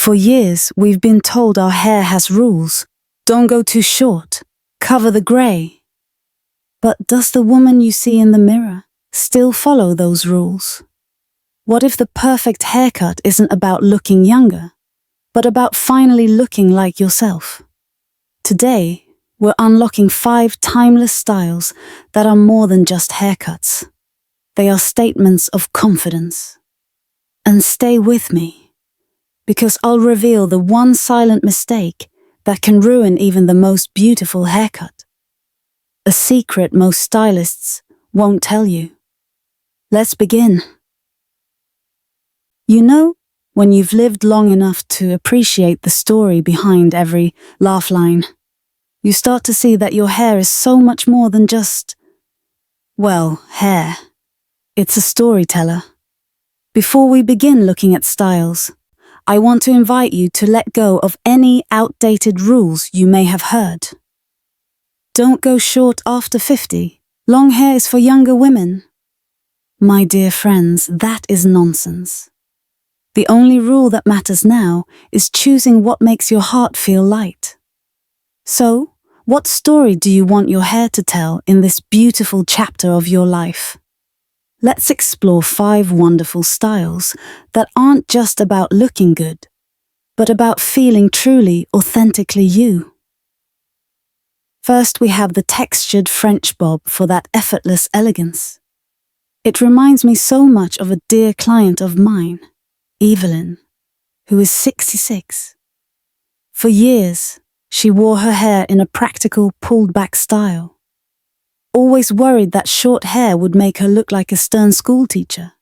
For years, we've been told our hair has rules. Don't go too short. Cover the grey. But does the woman you see in the mirror still follow those rules? What if the perfect haircut isn't about looking younger, but about finally looking like yourself? Today, we're unlocking 5 timeless styles that are more than just haircuts. They are statements of confidence. And stay with me, because I'll reveal the one silent mistake that can ruin even the most beautiful haircut. A secret most stylists won't tell you. Let's begin. You know, when you've lived long enough to appreciate the story behind every laugh line, you start to see that your hair is so much more than just, well, hair. It's a storyteller. Before we begin looking at styles, I want to invite you to let go of any outdated rules you may have heard. Don't go short after 50. Long hair is for younger women. My dear friends, that is nonsense. The only rule that matters now is choosing what makes your heart feel light. So, what story do you want your hair to tell in this beautiful chapter of your life? Let's explore 5 wonderful styles that aren't just about looking good, but about feeling truly, authentically you. First, we have the textured French bob for that effortless elegance. It reminds me so much of a dear client of mine, Evelyn, who is 66. For years, she wore her hair in a practical, pulled-back style. Always worried that short hair would make her look like a stern schoolteacher.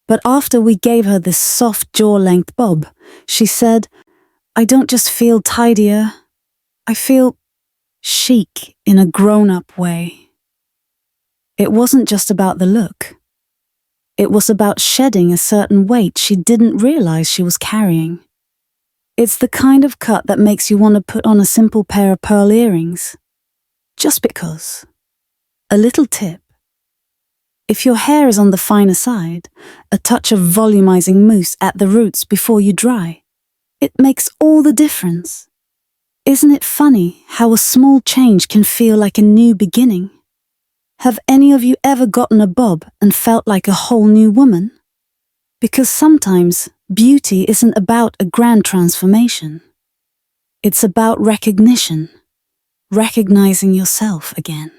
But after we gave her this soft jaw-length bob, she said, "I don't just feel tidier, I feel chic in a grown-up way." It wasn't just about the look. It was about shedding a certain weight she didn't realize she was carrying. It's the kind of cut that makes you want to put on a simple pair of pearl earrings. Just because. A little tip. If your hair is on the finer side, a touch of volumizing mousse at the roots before you dry. It makes all the difference. Isn't it funny how a small change can feel like a new beginning? Have any of you ever gotten a bob and felt like a whole new woman? Because sometimes beauty isn't about a grand transformation. It's about recognition, recognizing yourself again.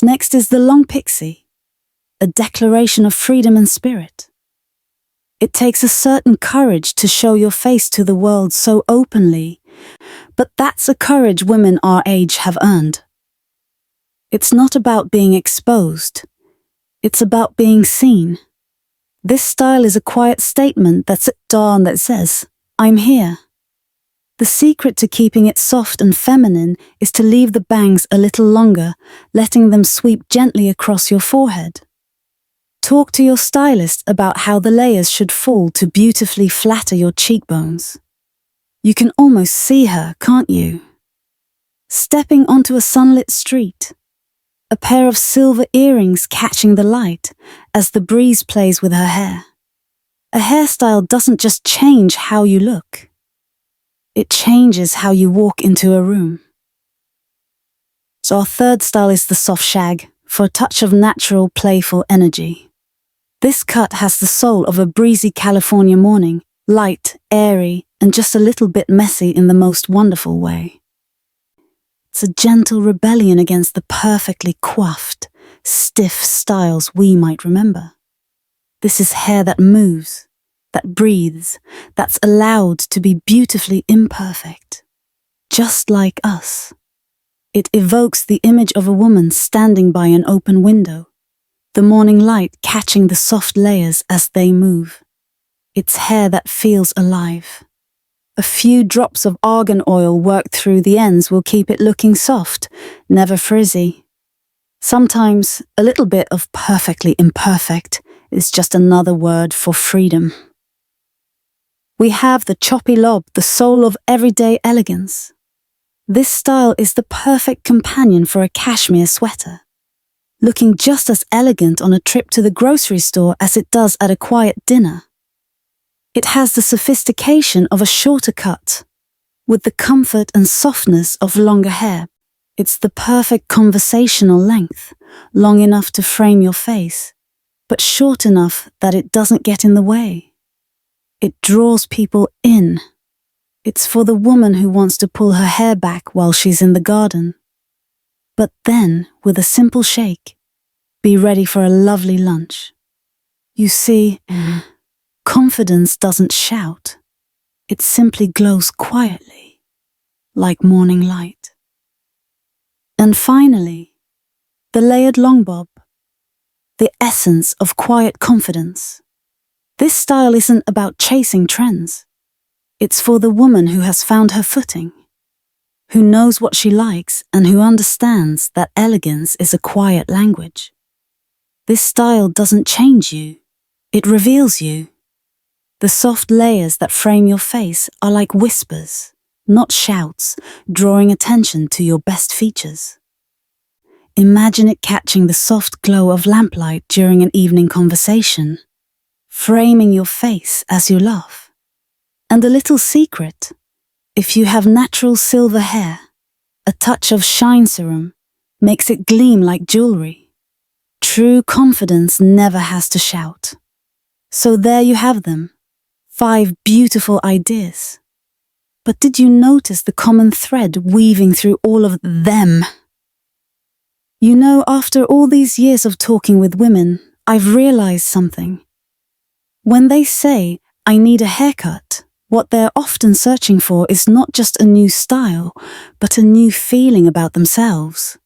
Next is the long pixie, a declaration of freedom and spirit. It takes a certain courage to show your face to the world so openly, but that's a courage women our age have earned. It's not about being exposed, it's about being seen. This style is a quiet statement that's at dawn that says, "I'm here." The secret to keeping it soft and feminine is to leave the bangs a little longer, letting them sweep gently across your forehead. Talk to your stylist about how the layers should fall to beautifully flatter your cheekbones. You can almost see her, can't you? Stepping onto a sunlit street, a pair of silver earrings catching the light as the breeze plays with her hair. A hairstyle doesn't just change how you look. It changes how you walk into a room. So our third style is the soft shag, for a touch of natural, playful energy. This cut has the soul of a breezy California morning, light, airy, and just a little bit messy in the most wonderful way. It's a gentle rebellion against the perfectly coiffed, stiff styles we might remember. This is hair that moves, that breathes, that's allowed to be beautifully imperfect, just like us. It evokes the image of a woman standing by an open window, the morning light catching the soft layers as they move. It's hair that feels alive. A few drops of argan oil worked through the ends will keep it looking soft, never frizzy. Sometimes a little bit of perfectly imperfect is just another word for freedom. We have the choppy lob, the soul of everyday elegance. This style is the perfect companion for a cashmere sweater, looking just as elegant on a trip to the grocery store as it does at a quiet dinner. It has the sophistication of a shorter cut, with the comfort and softness of longer hair. It's the perfect conversational length, long enough to frame your face, but short enough that it doesn't get in the way. It draws people in. It's for the woman who wants to pull her hair back while she's in the garden. But then, with a simple shake, be ready for a lovely lunch. You see, confidence doesn't shout. It simply glows quietly, like morning light. And finally, the layered long bob, the essence of quiet confidence. This style isn't about chasing trends. It's for the woman who has found her footing, who knows what she likes and who understands that elegance is a quiet language. This style doesn't change you, it reveals you. The soft layers that frame your face are like whispers, not shouts, drawing attention to your best features. Imagine it catching the soft glow of lamplight during an evening conversation, framing your face as you laugh. And a little secret, if you have natural silver hair, a touch of shine serum makes it gleam like jewelry. True confidence never has to shout. So there you have them, 5 beautiful ideas. But did you notice the common thread weaving through all of them? You know, after all these years of talking with women, I've realized something. When they say, I need a haircut, what they're often searching for is not just a new style, but a new feeling about themselves.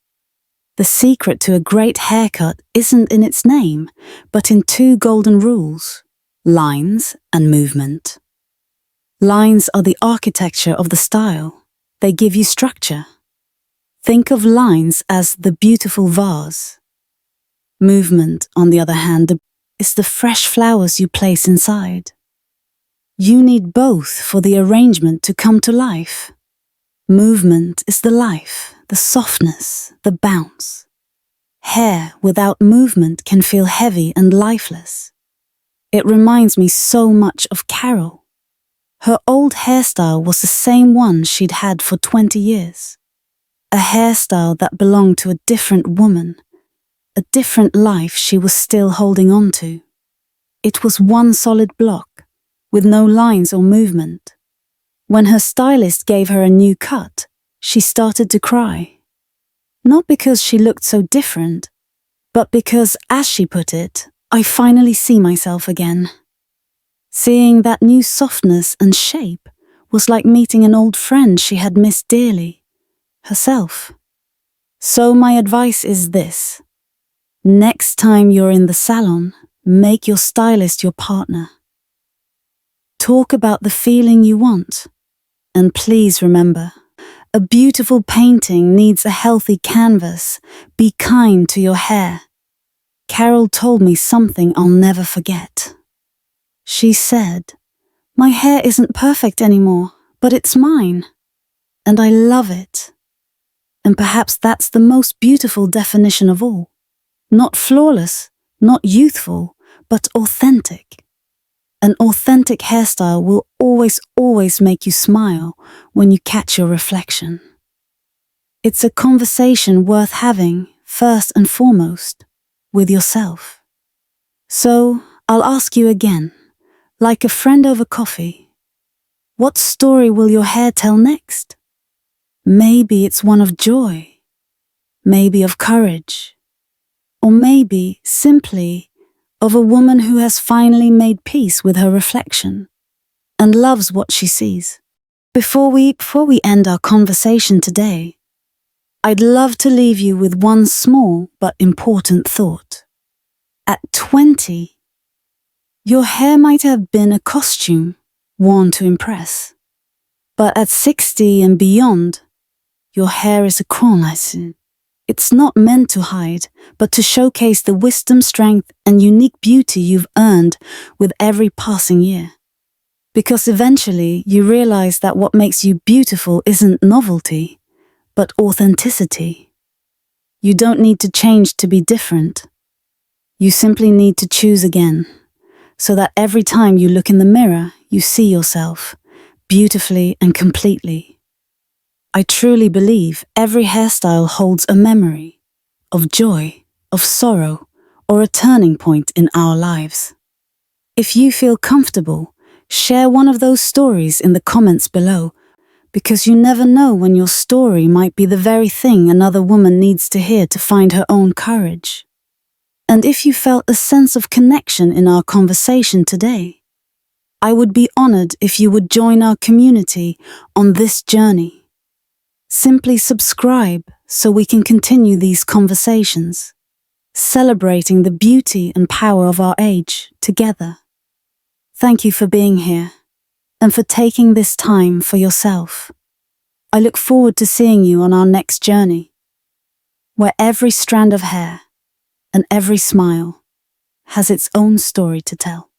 The secret to a great haircut isn't in its name, but in 2 golden rules: lines and movement. Lines are the architecture of the style. They give you structure. Think of lines as the beautiful vase. Movement, on the other hand, is the fresh flowers you place inside. You need both for the arrangement to come to life. Movement is the life, the softness, the bounce. Hair without movement can feel heavy and lifeless. It reminds me so much of Carol. Her old hairstyle was the same one she'd had for 20 years. A hairstyle that belonged to a different woman, a different life she was still holding on to. It was one solid block, with no lines or movement. When her stylist gave her a new cut, she started to cry. Not because she looked so different, but because, as she put it, I finally see myself again. Seeing that new softness and shape was like meeting an old friend she had missed dearly, herself. So my advice is this: next time you're in the salon, make your stylist your partner. Talk about the feeling you want. And please remember, a beautiful painting needs a healthy canvas. Be kind to your hair. Carol told me something I'll never forget. She said, "My hair isn't perfect anymore, but it's mine. And I love it." And perhaps that's the most beautiful definition of all. Not flawless, not youthful, but authentic. An authentic hairstyle will always make you smile when you catch your reflection. It's a conversation worth having, first and foremost, with yourself. So, I'll ask you again, like a friend over coffee, what story will your hair tell next? Maybe it's one of joy, maybe of courage, or maybe, simply, of a woman who has finally made peace with her reflection and loves what she sees. Before we end our conversation today, I'd love to leave you with one small but important thought. At 20, your hair might have been a costume worn to impress. But at 60 and beyond, your hair is a crown. It's not meant to hide, but to showcase the wisdom, strength, and unique beauty you've earned with every passing year. Because eventually you realize that what makes you beautiful isn't novelty, but authenticity. You don't need to change to be different. You simply need to choose again. so that every time you look in the mirror, you see yourself beautifully and completely. I truly believe every hairstyle holds a memory of joy, of sorrow, or a turning point in our lives. If you feel comfortable, share one of those stories in the comments below, because you never know when your story might be the very thing another woman needs to hear to find her own courage. And if you felt a sense of connection in our conversation today, I would be honored if you would join our community on this journey. Simply subscribe so we can continue these conversations, celebrating the beauty and power of our age together. Thank you for being here and for taking this time for yourself. I look forward to seeing you on our next journey, where every strand of hair and every smile has its own story to tell.